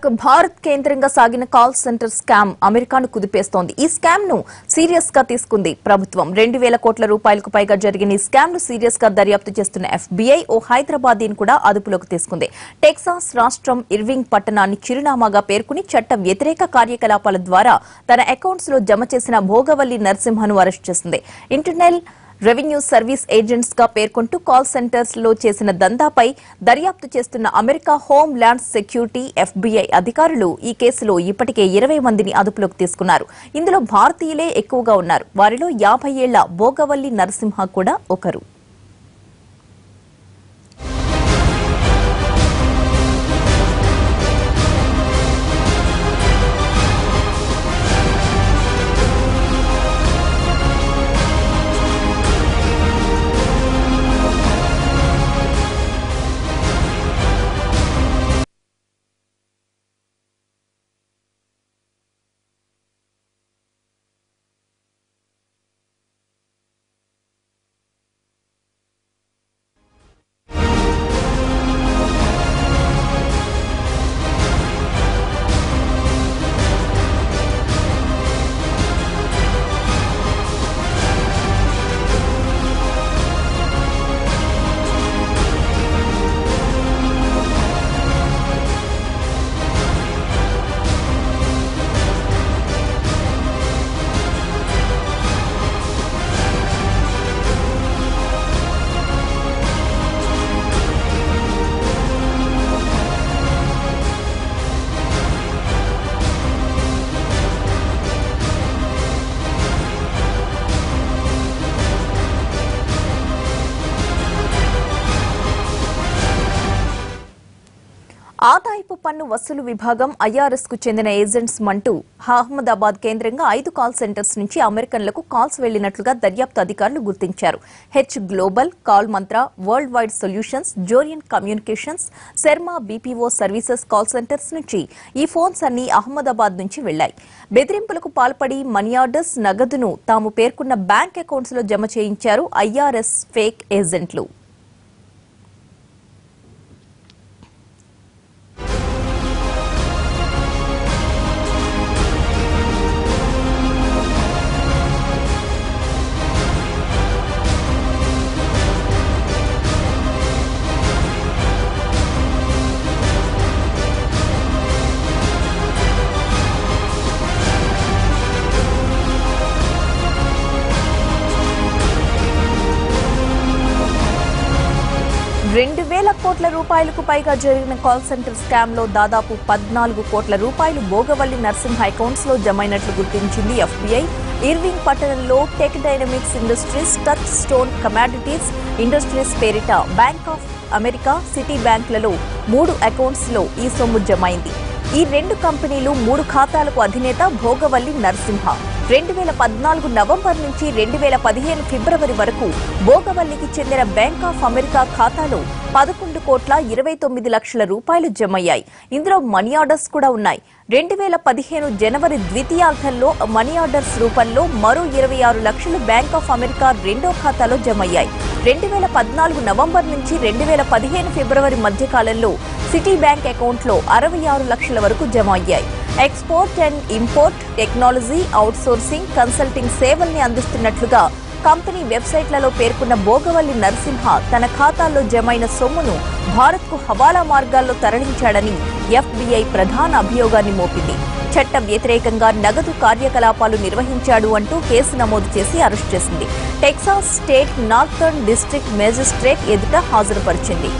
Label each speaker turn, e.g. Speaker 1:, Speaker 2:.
Speaker 1: Iraq Bharat కేంద్రంగా సాగిన call centre scam అమెరికాను కుదిపేస్తోంది. ఈ స్కామ్ ను సీరియస్ గా తీసుకుంది ప్రభుత్వం. 2000 కోట్ల రూపాయలకు పైగా జరిగిన ఈ స్కామ్ ను సీరియస్ గా దర్యాప్తు చేస్తున్న FBI ఓ హైదరాబాదీని కూడా అదుపులోకి తీసుకుంది. టెక్సాస్ రాష్ట్రం ఇర్వింగ్ పట్టణాన్ని చిరునామాగా పేర్కొని చట్ట వ్యతిరేక కార్యకలాపాల ద్వారా తన అకౌంట్స్ లో జమ చేసిన భోగవల్లి నరసింహను అరెస్ట్ చేసింది. ఇంటర్నల్ రెవెన్యూ సర్వీస్ ఏజెంట్స్ గా పేర్కొంటూ కాల్ సెంటర్స్ లో చేసిన దందాపై దర్యాప్తు చేస్తున్న America home land security FBI అధికారులు ఈ కేసులో ఇప్పటికే 20 మందిని అదుపులోకి తీసుకున్నారు. ఇందులో భారతీయులే ఎక్కువగా ఉన్నారు. వారిలో 50 ఏళ్ల భోగవల్లి నరసింహ కూడా ఒకరు. ఆదాయపు పన్ను వసూలు విభాగం IRS కు చెందిన ఏజెంట్స్ మంటూ అహ్మదాబాద్ కేంద్రంగా 5 కాల్ సెంటర్స్ నుంచి అమెరికన్లకు కాల్స్ వెళ్లినట్లుగా దర్యాప్తు అధికారులు గుర్తించారు. H Global, call Mantra, World Wide Solutions, Zorian Communications, Sharma BPO services call centres నుంచి ఈ ఫోన్స్ అన్ని అహ్మదాబాద్ నుంచి వెళ్లాయి. బెదిరింపులకు పాల్పడి మనీ ఆర్డర్స్, నగదును తాము పేర్కొన్న బ్యాంక్ అకౌంట్స్ లో జమ చేయించారు IRS ఫేక్ ఏజెంట్లు. $2,000 కోట్ల రూపాయలకు పైగా జరిగిన కాల్ సెంటర్ స్కామ్ లో దాదాపు 14 కోట్ల రూపాయలు భోగవల్లి నరసింహ అకౌంట్స్ లో జమైనట్లు గుర్తించింది FBI. ఇర్వింగ్ పట్టణంలో tech dynamics industries, touch stone commodities industries పేరిట బ్యాంక్ ఆఫ్ అమెరికా, సిటీ బ్యాంకులలో 3 అకౌంట్స్ లో ఈ సొమ్ము జమైంది. ఈ 2 కంపెనీలు 3 ఖాతాలకు అధినేత భోగవల్లి నరసింహ. 2014 నవంబర్ నుంచి 2015 ఫిబ్రవరి వరకు భోగవల్లికి చెందిన బ్యాంక్ ఆఫ్ అమెరికా ఖాతాలో 11 కోట్ల 29 లక్షల రూపాయలు జమయ్యాయి. ఇందులో మనీ ఆర్డర్స్ కూడా ఉన్నాయి. 2015 జనవరి ద్వితీయార్థంలో మనీ ఆర్డర్స్ రూపంలో మరో 26 లక్షలు బ్యాంక్ ఆఫ్ అమెరికా రెండో ఖాతాలో జమయ్యాయి. 2014 నవంబర్ నుంచి 2015 ఫిబ్రవరి మధ్య కాలంలో సిటీ బ్యాంక్ అకౌంట్లో 66 లక్షల వరకు జమ అయ్యాయి. Export and import, technology, outsourcing, consulting సేవల్ని అందిస్తున్నట్లుగా కంపెనీ వెబ్సైట్లలో పేర్కొన్న భోగవల్లి నరసింహ తన ఖాతాల్లో జమైన సొమ్మును భారత్కు హవాలా మార్గాల్లో తరలించాడని FBI ప్రధాన అభియోగాన్ని మోపింది. చట్ట వ్యతిరేకంగా నగదు కార్యకలాపాలు నిర్వహించాడు అంటూ కేసు నమోదు చేసి అరెస్ట్ చేసింది. Texas state northern district magistrate ఎదుట హాజరుపరిచింది.